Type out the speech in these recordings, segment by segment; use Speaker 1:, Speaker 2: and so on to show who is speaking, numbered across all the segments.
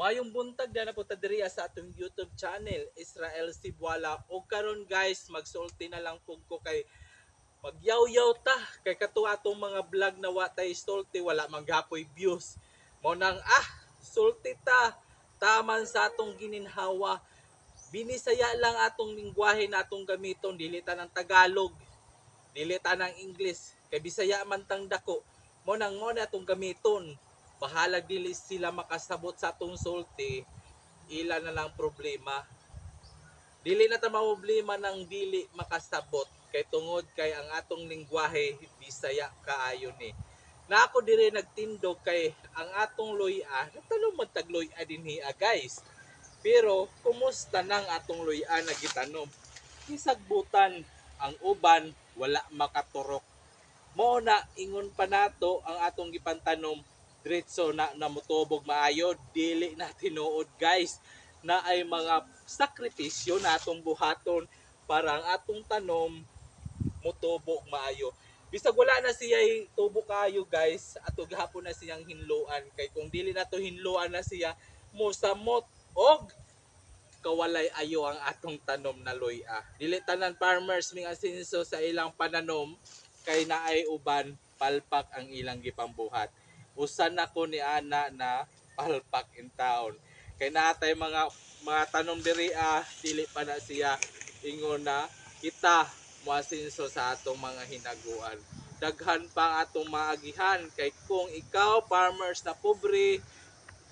Speaker 1: Mayong buntag na napunta diri sa atong YouTube channel, Israel Sibwala. O karon guys, magsulti na lang pug ko kay magyaw-yaw ta kay kato atong mga vlog na watay sulti wala manggapoy views. Mo nang sulti ta taman sa atong gininhawa. Binisaya lang atong lingwahe na atong gamiton, dili ta ng Tagalog, dili ta ng English. Kay Bisaya man tang dako. Mo nang mo na atong gamiton. Bahala dili sila makasabot sa atong sulti, ila na lang problema. Dili na ta problema ng dili makasabot kay tungod kay ang atong lingwahe Bisaya kaayo ni. Na ako dire nagtindog kay ang atong luya, natanong man tag luya dinhi guys. Pero kumusta nang atong luya na gitanom? Kisagbutan ang uban wala makaturok. Mo na ingon pa nato ang atong gipantanom diretso na namutubog maayo, dili na tinuod guys na ay mga sakripisyo na atong buhaton para ang atong tanom mutubog maayo. Bisag wala na siya tubo kayo guys, ato gahapon na siyang hinluan kay kung dili na to hinluan na siya mosamot og kawalay ayo ang atong tanom na luya. Dili tanan farmers ming asinso sa ilang pananom kay naay uban palpak ang ilang gipambuhat. Usan ako ni ana na palpak in town. Kay natay mga tanom diri dili pa na siya ingon na kita moasinso sa atong mga hinaguan. Daghan pa atong maagihan kay kung ikaw farmers na pobre,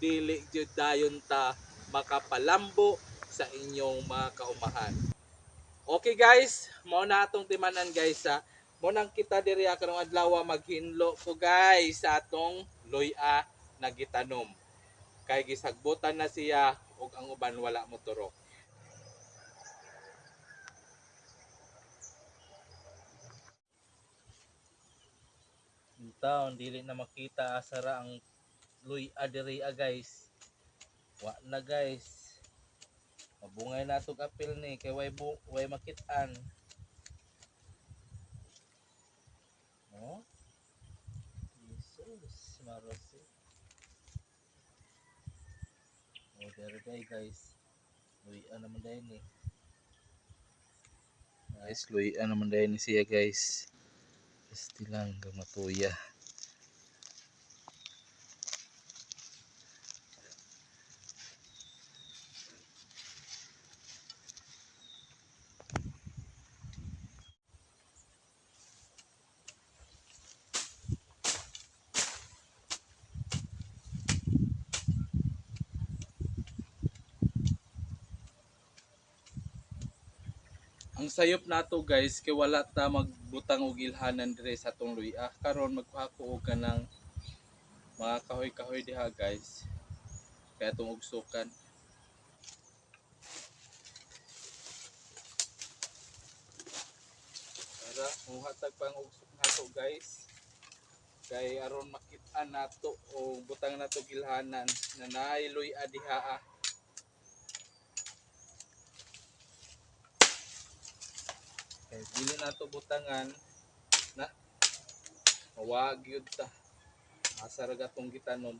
Speaker 1: dili jud dayon ta makapalambo sa inyong mga kaumahan. Okay guys, mao na atong timanan guys ha. Mo nang kita diri karong adlaw maghinlo ko guys sa atong luya na gitanom. Kay gisagbutan na siya ug ang uban wala mo turok. Taon dili na makita asara ang luya diri guys. Wa na guys. Mabungay na itong apil ni kay way makitaan. Oh? Jesus, marasi. Oh, there guys. Luya naman dahil ni. Guys, luya naman dahil ni siya guys. Pasti lang gamatuya. Ang sayop nato guys kay wala ta magbutang og ilhanan dire sa atong luya. Karon magpako og kanang mga kahoy-kahoy diha guys. Kaya atong ugsukan. Para muhatag pang ugsok nato guys. Kay aron makit-an nato o butang nato gilhanan na naay luya diha. Kay dili nato butangan na mawag yun ta. Asar gatong gitanom.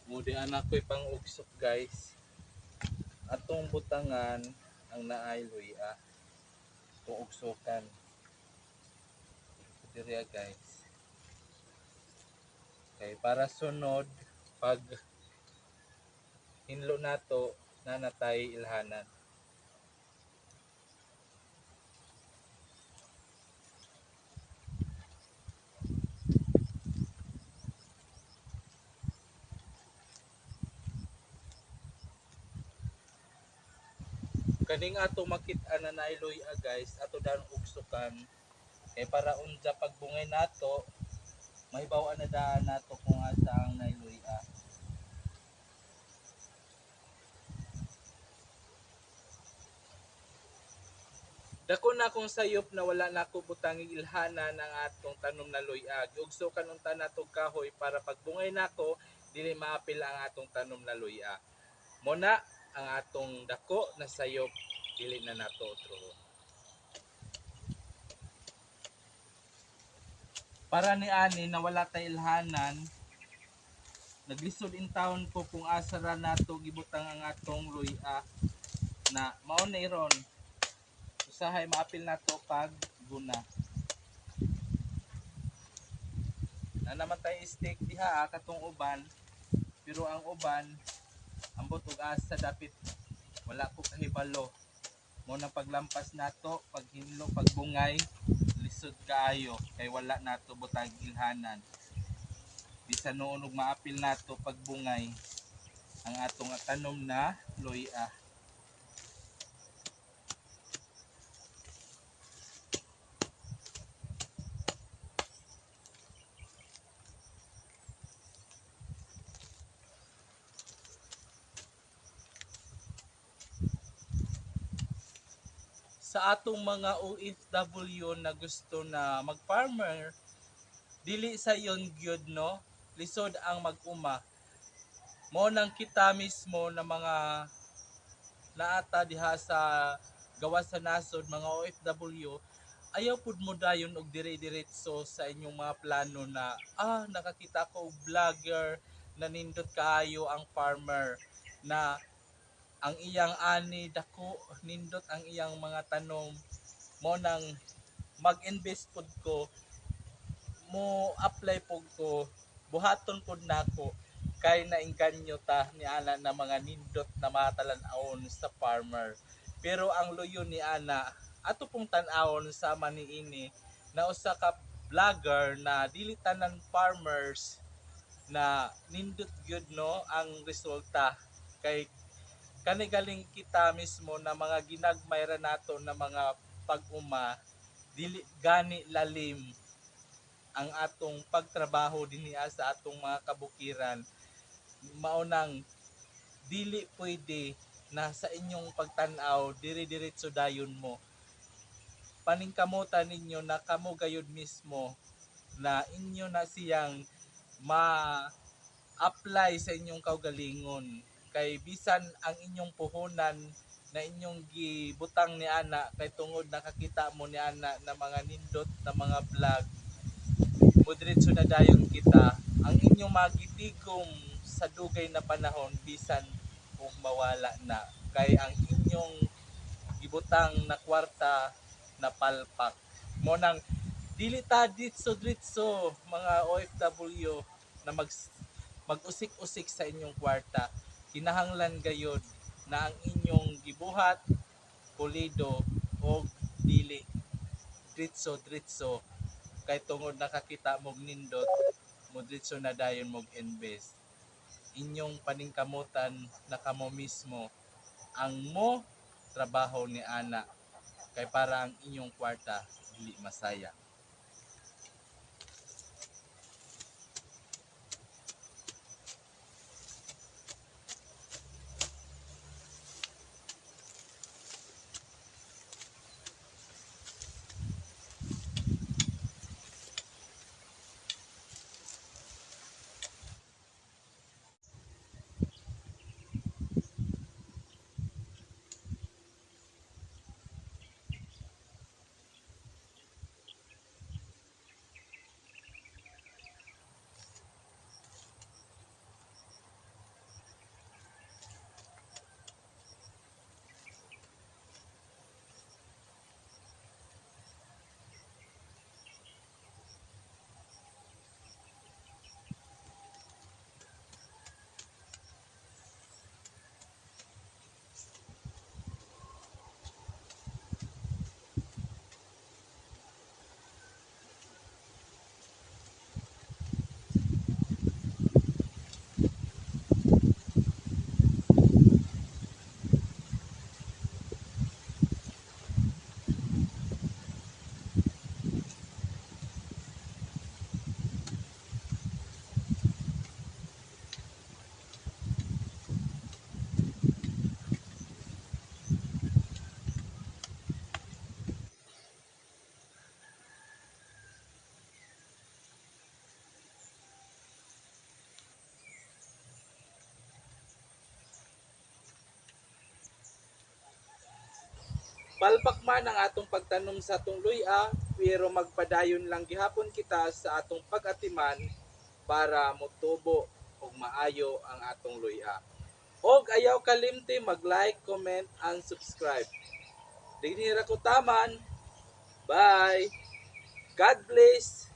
Speaker 1: Mudi anak ko'y pang ugsok guys. Atong butangan ang naay luya. Itong ugsokan. Diriya guys. Kay para sunod pag hinlo nato na natay ilhanan. Kaning ato makit-an na nailoy guys, ato dan ugsukan kay para unsa pagbungay nato mahibaw-an na daan nato kung asa ang nailoy. Dako na akong sayop na wala na ako butang ilhanan ang atong tanom na luyag. Ugsukan unta natong kahoy para pagbungay nako dili maapil ang atong tanom na luya. Muna ang atong dako na sayop dili na nato utrohon. Para ni ani na wala tay ilhanan, naglisod in town ko kung asa ra nato gibutang ang atong luya na mao na iron. Usahay maapil nato pag guna. Na naman tayo steak diha katong uban, pero ang uban ambot og asa dapit wala ko kahibalo. Mo nang paglampas nato, paghinlo, pagbungay, lisod kaayo kay wala nato butang ilhanan. Bisan noon og maapil nato pagbungay ang atong tanom na luya. Sa atong mga OFW na gusto na mag-farmer, dili sa yon gyud no, lisod ang mag-uma. Mo nang kita mismo na mga naata diha sa gawas sa nasod mga OFW, ayaw pud mo dayon og dire-diretso sa inyong mga plano na nakakita ko og vlogger na nindot kaayo ang farmer na ang iyang ani dako nindot ang iyang mga tanom mo nang mag-invest pud ko mo apply pud ko buhaton pud nako kay naingganyo ta ni ana na mga nindot na matalan-awon sa farmer. Pero ang luyo ni ana ato pong tan-awon sama niini na usa ka vlogger na dili tanan farmers na nindot gyud no ang resulta kay kanigaling kita mismo na mga ginagmay ra nato na mga pag-uma dili gani lalim ang atong pagtrabaho dinhi sa atong mga kabukiran. Maunang dili pwede na sa inyong pagtan-aw dire-diretso dayon mo. Paningkamutan ninyo na kamo gayud mismo na inyo na siyang ma-apply sa inyong kaugalingon. Kay bisan ang inyong puhunan na inyong gibutang ni ana kay tungod nakakita mo ni ana na mga nindot na mga vlog mudretso na dayon kita ang inyong magitigom sa dugay na panahon bisan ug mawala na kay ang inyong gibutang na kwarta na palpak mo nang dili ta ditso mga OFW na mag-usik-usik sa inyong kwarta. Kinahanglan gayud na ang inyong gibuhat pulido o dili ditso kay tungod nakakita mog nindot mo ditso na dayon mog invest. Inyong paningkamutan na kamo mismo ang mo trabaho ni ana kay para ang inyong kwarta dili masaya. palpak man ang atong pagtanom sa atong luya, pero magpadayon lang gihapon kita sa atong pag-atiman para motubo og maayo ang atong luya. Og ayaw kalimti mag-like, comment, and subscribe. Dinhi ra ko taman. Bye. God bless.